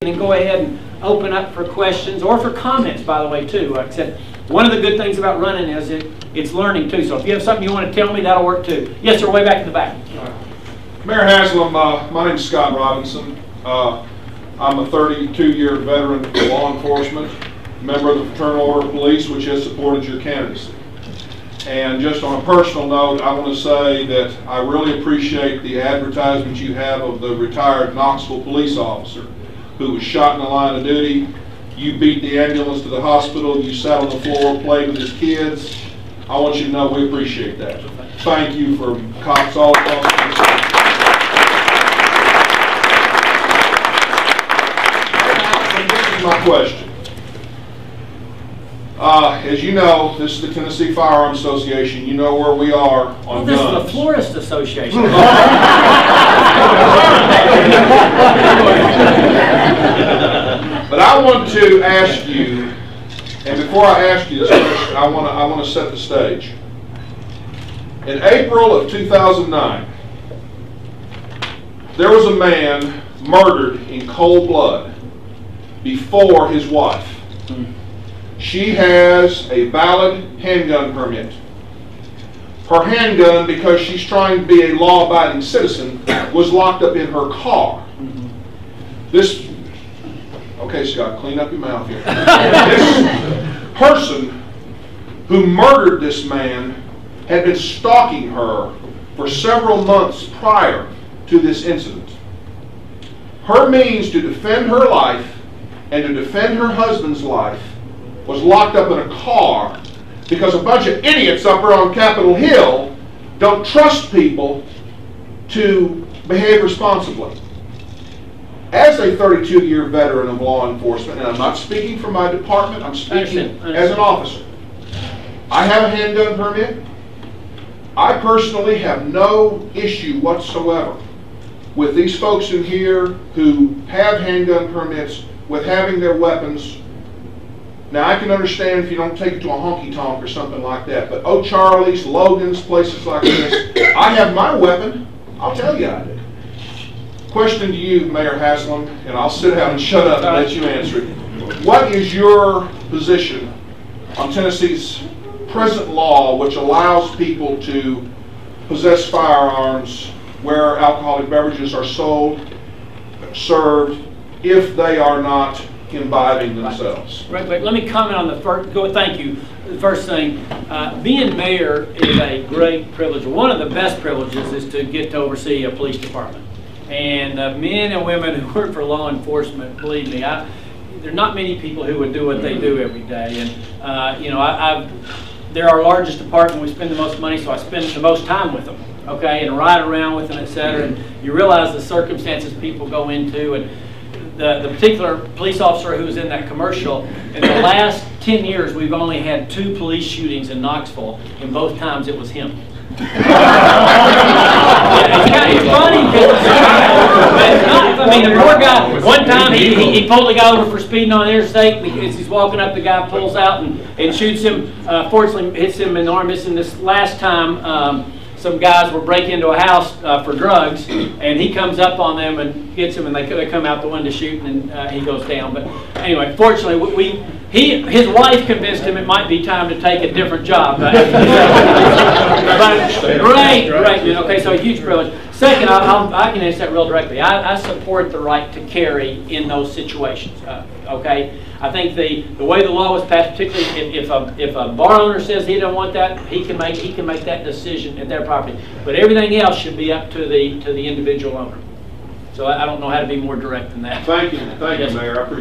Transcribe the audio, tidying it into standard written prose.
And then go ahead and open up for questions or for comments, by the way, too. Like I said, one of the good things about running is it's learning, too. So if you have something you want to tell me, that'll work, too. Yes, sir, way back in the back. Mayor Haslam, my name is Scott Robinson. I'm a 32-year veteran of law enforcement, member of the Fraternal Order of Police, which has supported your candidacy. And just on a personal note, I want to say that I really appreciate the advertisement you have of the retired Knoxville police officer who was shot in the line of duty. You beat the ambulance to the hospital, you sat on the floor, played with his kids. I want you to know we appreciate that. Thank you for cops all across the state. This is my question. As you know, this is the Tennessee Firearms Association. You know where we are on guns. This is the Florist Association. But I want to ask you, and before I ask you this question, I want to set the stage. In April of 2009, there was a man murdered in cold blood before his wife. She has a valid handgun permit. Her handgun, because she's trying to be a law-abiding citizen, was locked up in her car. This, okay, Scott, clean up your mouth here. This person who murdered this man had been stalking her for several months prior to this incident. Her means to defend her life and to defend her husband's life was locked up in a car because a bunch of idiots up there on Capitol Hill don't trust people to behave responsibly. As a 32-year veteran of law enforcement, and I'm not speaking for my department, I'm speaking as an officer. I have a handgun permit. I personally have no issue whatsoever with these folks in here who have handgun permits with having their weapons. Now, I can understand if you don't take it to a honky-tonk or something like that, but O'Charlie's, Logan's, places like this, I have my weapon. I'll tell you I did. Question to you, Mayor Haslam, and I'll sit down and shut up and let you answer it. What is your position on Tennessee's present law which allows people to possess firearms where alcoholic beverages are sold, served, if they are not imbibing themselves? Right, but let me comment on the first. Thank you. The first thing, being mayor is a great privilege. One of the best privileges is to get to oversee a police department. And men and women who work for law enforcement, believe me, there are not many people who would do what they do every day. And you know, they're our largest department. We spend the most money, so I spend the most time with them. Okay, and ride around with them, etc. And you realize the circumstances people go into, and the particular police officer who was in that commercial, in the last 10 years, we've only had 2 police shootings in Knoxville, and both times it was him. It's funny because it's not. I mean, the poor guy, one time he pulled the guy over for speeding on the interstate. As he's walking up, the guy pulls out and shoots him. Fortunately, hits him in the arm. And this last time, some guys were breaking into a house for drugs, and he comes up on them and gets them, and they come out the window shooting, and he goes down. But anyway, fortunately, his wife convinced him it might be time to take a different job. But great. Okay, so a huge privilege. Second, I can answer that real directly. I support the right to carry in those situations. Okay. I think the way the law was passed, particularly if a bar owner says he don't want that, he can make that decision at their property. But everything else should be up to the individual owner. So I don't know how to be more direct than that. Thank you, Mayor. I appreciate it.